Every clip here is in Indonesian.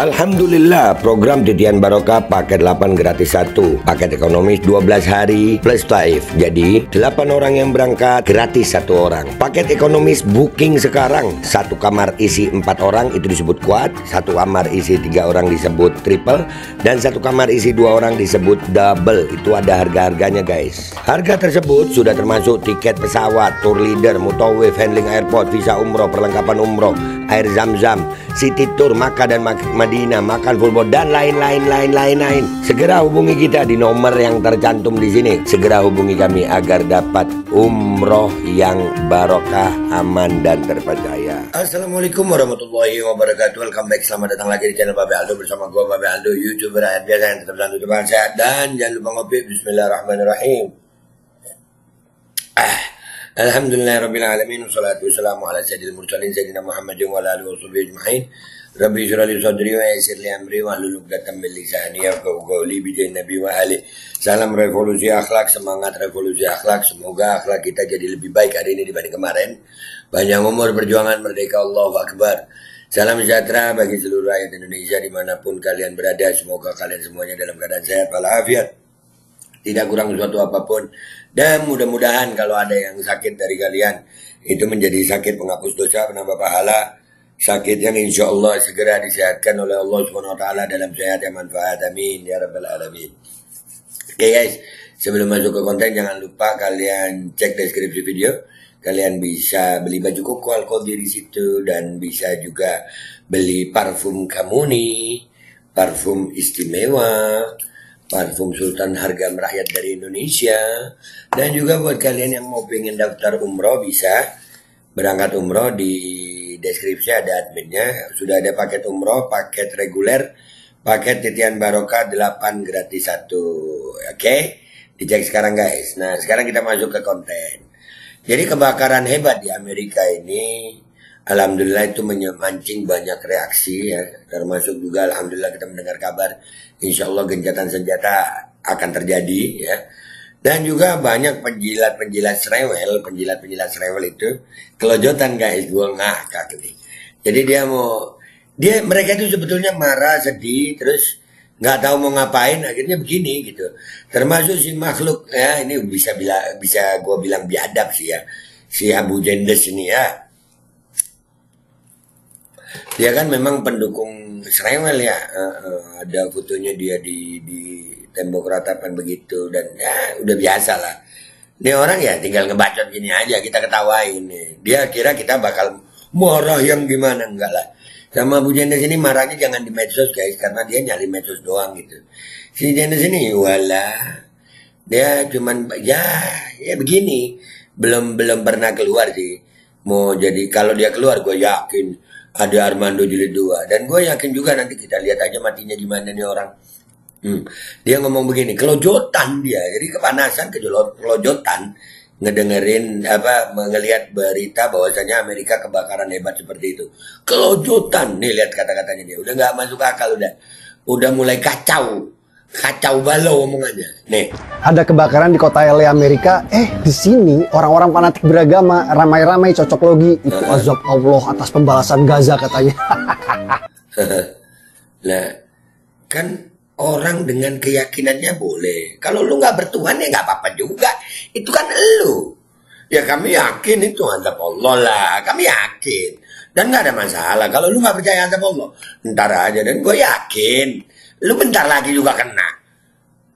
Alhamdulillah, program Titian Barokah paket 8 gratis 1, paket ekonomis 12 hari plus taif. Jadi 8 orang yang berangkat gratis 1 orang. Paket ekonomis booking sekarang, 1 kamar isi 4 orang itu disebut quad, 1 kamar isi 3 orang disebut triple, dan 1 kamar isi 2 orang disebut double. Itu ada harga-harganya guys. Harga tersebut sudah termasuk tiket pesawat, tour leader, mutawif, handling airport, visa umroh, perlengkapan umroh, air zam-zam, city tour, Makkah dan Madinah, makan full board, dan lain-lain. Segera hubungi kita di nomor yang tercantum di sini. Segera hubungi kami agar dapat umroh yang barokah, aman dan terpercaya. Assalamualaikum warahmatullahi wabarakatuh. Welcome back, selamat datang lagi di channel Babe Aldo bersama gue Babe Aldo, YouTuber rakyat biasa yang tetap selalu teman sehat dan jangan lupa ngopi. Bismillahirrahmanirrahim. Alhamdulillahirabbil alamin, wassalatu wassalamu ala sayyidil mursalin sayyidina Muhammadin wa ala alihi washabihi ajmain. Rabbi shrah li sadri wa yassir li amri wahlul 'uqdatam min lisani yafqahu qawli bi nabi wa ali. Salam revolusi akhlak, semangat revolusi akhlak. Semoga akhlak kita jadi lebih baik hari ini dibanding kemarin. Panjang umur, perjuangan, merdeka, Allahu Akbar. Salam sejahtera bagi seluruh rakyat Indonesia dimanapun kalian berada. Semoga kalian semuanya dalam keadaan sehat walafiat, tidak kurang sesuatu apapun. Dan mudah-mudahan kalau ada yang sakit dari kalian, itu menjadi sakit penghapus dosa, penambah pahala, sakit yang insya Allah segera disehatkan oleh Allah SWT dalam sehat yang manfaat. Amin ya rabbal alamin. Oke guys, sebelum masuk ke konten jangan lupa kalian cek deskripsi video. Kalian bisa beli baju koko alkohol di situ, dan bisa juga beli parfum Kamuni, parfum istimewa, parfum Sultan harga merakyat dari Indonesia. Dan juga buat kalian yang mau pengen daftar umroh, bisa berangkat umroh. Di deskripsi ada adminnya. Sudah ada paket umroh, paket reguler, paket Titian Barokah 8 gratis 1. Oke, dicek sekarang guys. Nah sekarang kita masuk ke konten. Jadi kebakaran hebat di Amerika ini, alhamdulillah itu memancing banyak reaksi ya. Termasuk juga alhamdulillah kita mendengar kabar insya Allah gencatan senjata akan terjadi ya. Dan juga banyak penjilat-penjilat serewel itu kelojotan guys, gue ngakak nih. Jadi mereka itu sebetulnya marah, sedih, terus nggak tahu mau ngapain, akhirnya begini gitu. Termasuk si makhluk ya, ini bisa gue bilang biadab sih ya, si Abu Jendes ini ya. Dia kan memang pendukung serewel ya, ada fotonya dia di tembok ratapan begitu, dan ya udah biasa lah. Ini orang ya tinggal ngebacot gini aja, kita ketawain nih. Dia kira kita bakal marah yang gimana, enggak lah. Sama Bu Jendes ini marahnya jangan di medsos guys, karena dia nyari medsos doang gitu. Si Jendes ini walah, dia cuman ya begini, belum pernah keluar sih. Mau jadi kalau dia keluar gue yakin ada Armando jilid 2, dan gue yakin juga nanti kita lihat aja matinya gimana nih orang. Dia ngomong begini, kelojotan dia, jadi kepanasan, kelojotan ngedengerin ngelihat berita bahwasanya Amerika kebakaran hebat seperti itu. Kelojotan nih, lihat kata-katanya dia, udah nggak masuk akal, udah mulai kacau balau omongannya. Nih, ada kebakaran di kota LA Amerika. Di sini orang-orang fanatik beragama ramai-ramai cocok logi. Itu azab Allah atas pembalasan Gaza katanya. Lah, kan orang dengan keyakinannya boleh. Kalau lu nggak bertuhan ya nggak apa-apa juga. Itu kan lu. Ya kami yakin itu azab Allah lah. Kami yakin. Dan nggak ada masalah. Kalau lu nggak percaya azab Allah, ntar aja. Dan gue yakin lu bentar lagi juga kena.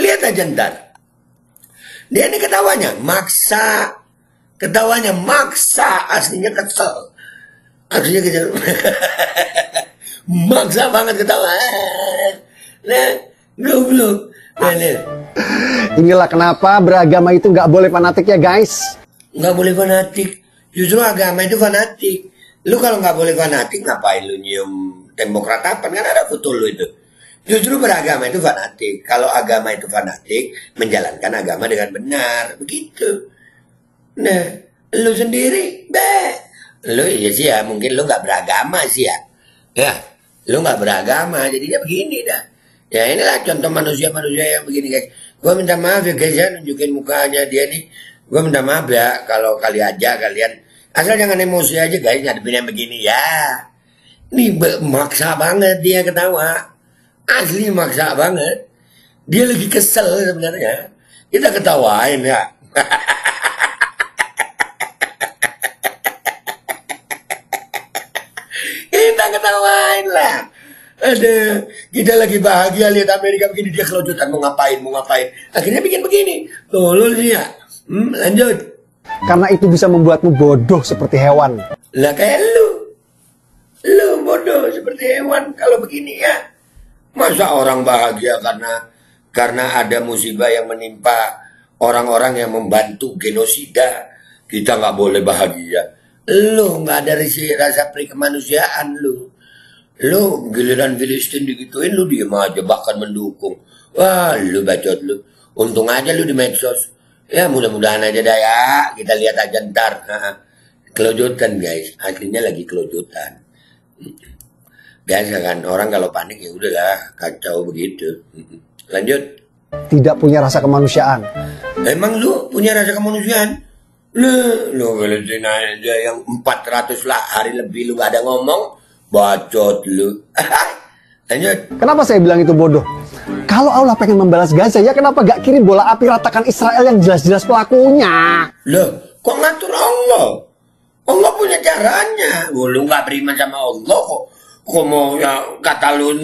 Lihat aja ntar. Dia ini ketawanya maksa. Aslinya kesel. Maksa banget ketawa. Nah, goblok. Inilah kenapa beragama itu nggak boleh fanatik ya guys. Nggak boleh fanatik. Justru agama itu fanatik. Lu kalau nggak boleh fanatik, ngapain lu nyium tembok ratapan? Kan ada foto lu itu. Justru beragama itu fanatik. Kalau agama itu fanatik, menjalankan agama dengan benar. Begitu. Nah, lu sendiri, lu iya sih ya, mungkin lu nggak beragama sih ya. Ya, lu nggak beragama, jadinya begini dah. Ya inilah contoh manusia-manusia yang begini guys. Gue minta maaf ya guys ya, nunjukin mukanya dia nih. Gue minta maaf ya kalau kalian asal jangan emosi aja guys, ngadepin yang begini ya. Nih maksa banget dia ketawa. Asli maksa banget. Dia lagi kesel sebenarnya. Kita ketawain ya. Kita ketawain lah. Aduh, kita lagi bahagia lihat Amerika begini, dia kelojotan mau ngapain. Akhirnya bikin begini. Tolol dia. Lanjut. Karena itu bisa membuatmu bodoh seperti hewan. Lah kayak lu. Lu bodoh seperti hewan kalau begini ya. Masa orang bahagia karena ada musibah yang menimpa orang-orang yang membantu genosida. Kita nggak boleh bahagia. Lu nggak ada rasa kemanusiaan lu. Lu giliran Filistin digituin lu diem aja bahkan mendukung. Wah lu bacot lu. Untung aja lu di medsos. Ya mudah-mudahan aja dah ya. Kita lihat aja ntar. Kelojotan guys. Akhirnya lagi kelojotan. Biasa kan orang kalau panik ya udahlah kacau begitu. Lanjut. Tidak punya rasa kemanusiaan. Emang lu punya rasa kemanusiaan? Lu Filistin aja yang 400 lah hari lebih lu gak ada ngomong. Bacot lu. Lanjut. Kenapa saya bilang itu bodoh? Kalau Allah pengen membalas Gaza, ya kenapa gak kirim bola api ratakan Israel yang jelas-jelas pelakunya? Loh, kok ngatur Allah? Allah punya caranya. Lu gak beriman sama Allah kok. Kok mau ya, kata lu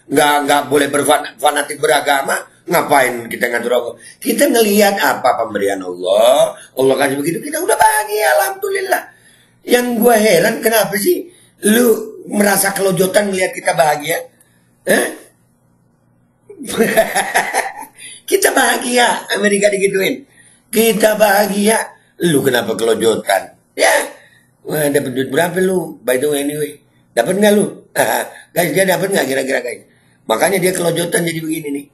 nggak boleh berfanatik beragama? Ngapain kita ngatur Allah? Kita ngelihat apa pemberian Allah. Allah kasih begitu, kita udah bahagia, alhamdulillah. Yang gue heran kenapa sih lu merasa kelojotan melihat kita bahagia? Kita bahagia, Amerika digituin. Kita bahagia. Lu kenapa kelojotan? Ya, wah dapat duit berapa lu? By the way anyway, dapat nggak lu? Guys, dia dapat nggak kira-kira guys? Makanya dia kelojotan jadi begini nih.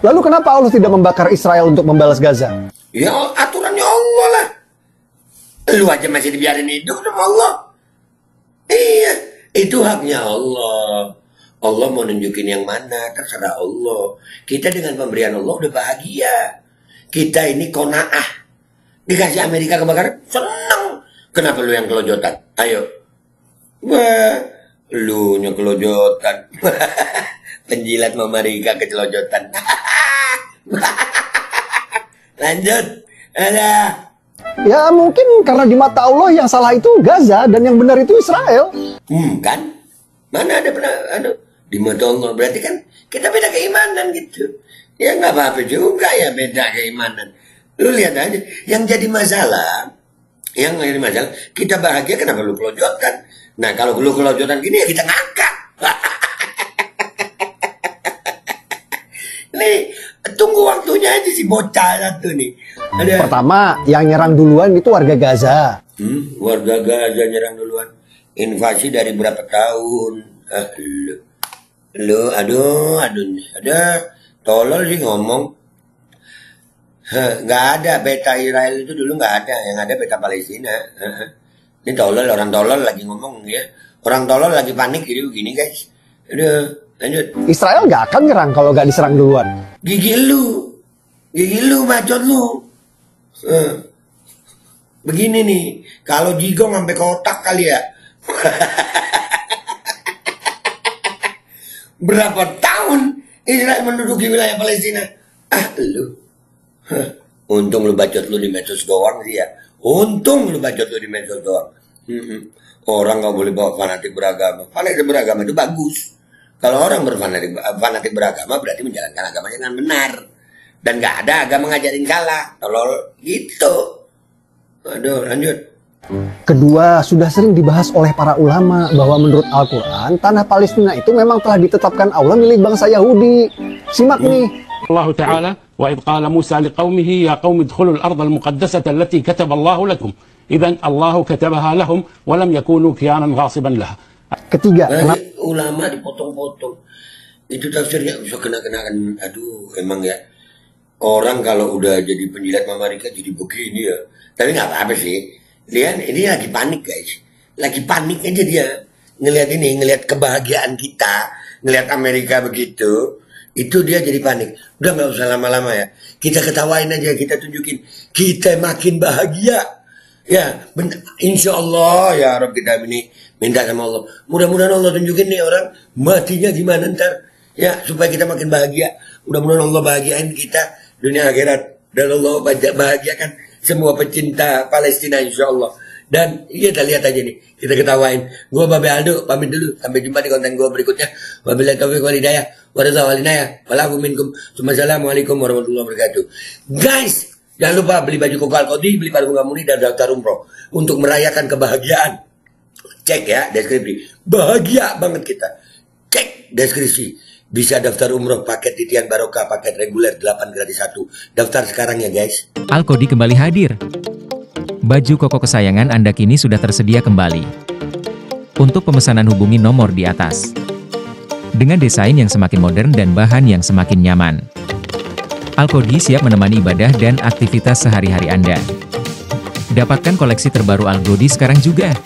Lalu kenapa Allah tidak membakar Israel untuk membalas Gaza? Ya aturannya Allah lah. Lu aja masih dibiarin hidup sama Allah. Iya, itu haknya Allah. Allah mau nunjukin yang mana, terserah Allah. Kita dengan pemberian Allah udah bahagia. Kita ini kona'ah. Dikasih Amerika kebakaran, seneng. Kenapa lu yang kelojotan? Ayo. Wah, lu yang kelojotan. Penjilat Amerika kecelojotan. Lanjut. Ada. Ya mungkin karena di mata Allah yang salah itu Gaza dan yang benar itu Israel. Kan? Mana ada pernah di mata Allah berarti kan kita beda keimanan gitu. Ya nggak apa-apa juga ya beda keimanan. Lu lihat aja yang jadi masalah, kita bahagia kenapa lu kelojotan? Nah kalau lu kelojotan gini ya kita ngakak. Nih tunggu waktunya aja si bocah satu nih. Ada. Pertama yang nyerang duluan itu warga Gaza. Warga Gaza nyerang duluan. Invasi dari berapa tahun? Aduh, ada tolol sih ngomong. Nggak ada beta Israel itu dulu nggak ada, yang ada beta Palestina. Ini tolol, orang tolol lagi ngomong ya. Orang tolol lagi panik jadi begini guys. Aduh, lanjut. Israel nggak akan nyerang kalau nggak diserang duluan. Gigi lu, bacot lu. Begini nih, kalau jigong sampai kotak kali ya. Berapa tahun Israel menduduki wilayah Palestina? Lu. Untung lu bacot lu di medsos doang sih ya. Untung lu bacot lu di medsos doang. Orang gak boleh bawa fanatik beragama. Fanatik beragama itu bagus. Kalau orang berfanatik beragama berarti menjalankan agamanya dengan benar. Dan gak ada agama ngajarin salah. Kalau gitu. Aduh, lanjut. Kedua, sudah sering dibahas oleh para ulama bahwa menurut Al-Quran, tanah Palestina itu memang telah ditetapkan Allah milik bangsa Yahudi. Simak nih. Allah Ta'ala, وَإِذْ قَالَ مُوسَى لِقَوْمِهِ يَا قَوْمِ ادْخُلُوا الْأَرْضَ الْمُقَدَّسَةَ الَّتِي كَتَبَ اللَّهُ لَكُمْ إِذًا اللَّهُ كَتَبَهَا لَهُمْ وَلَمْ يَكُونُوا كِيَانًا غَاصِبًا لَهَا. Ketiga, ulama dipotong-potong. Itu tafsirnya bisa kena-kenakan. Aduh, emang ya. Orang kalau udah jadi penjilat Amerika jadi begini ya. Tapi nggak apa-apa sih. Lihat, ini lagi panik guys. Lagi panik aja dia. Ngelihat kebahagiaan kita. Ngelihat Amerika begitu. Itu dia jadi panik. Udah nggak usah lama-lama ya. Kita ketawain aja, kita tunjukin. Kita makin bahagia. Ya, insya Allah ya Rabb kita ini Minta sama Allah. Mudah-mudahan Allah tunjukin nih orang matinya gimana ntar. Ya, supaya kita makin bahagia. Mudah-mudahan Allah bahagiain kita dunia akhirat. Dan Allah bahagiakan semua pecinta Palestina insya Allah. Dan kita lihat aja nih, kita ketawain. Gua Babe Aldo, pamit dulu. Sampai jumpa di konten gua berikutnya. Wabillahi taufiq wal hidayah. Waridha wal inayah. Walakum minkum. Assalamualaikum warahmatullahi wabarakatuh. Guys, jangan lupa beli baju Koko Al-Qadi, beli parfum Kamuni, dan daftar umroh. Untuk merayakan kebahagiaan. Cek ya deskripsi. Bahagia banget kita. Cek deskripsi. Bisa daftar umroh paket titian barokah, paket reguler 8 gratis 1. Daftar sekarang ya guys. Al-Qadi kembali hadir. Baju koko kesayangan Anda kini sudah tersedia kembali. Untuk pemesanan hubungi nomor di atas. Dengan desain yang semakin modern dan bahan yang semakin nyaman. Al-Qadi siap menemani ibadah dan aktivitas sehari-hari Anda. Dapatkan koleksi terbaru Al-Qadi sekarang juga.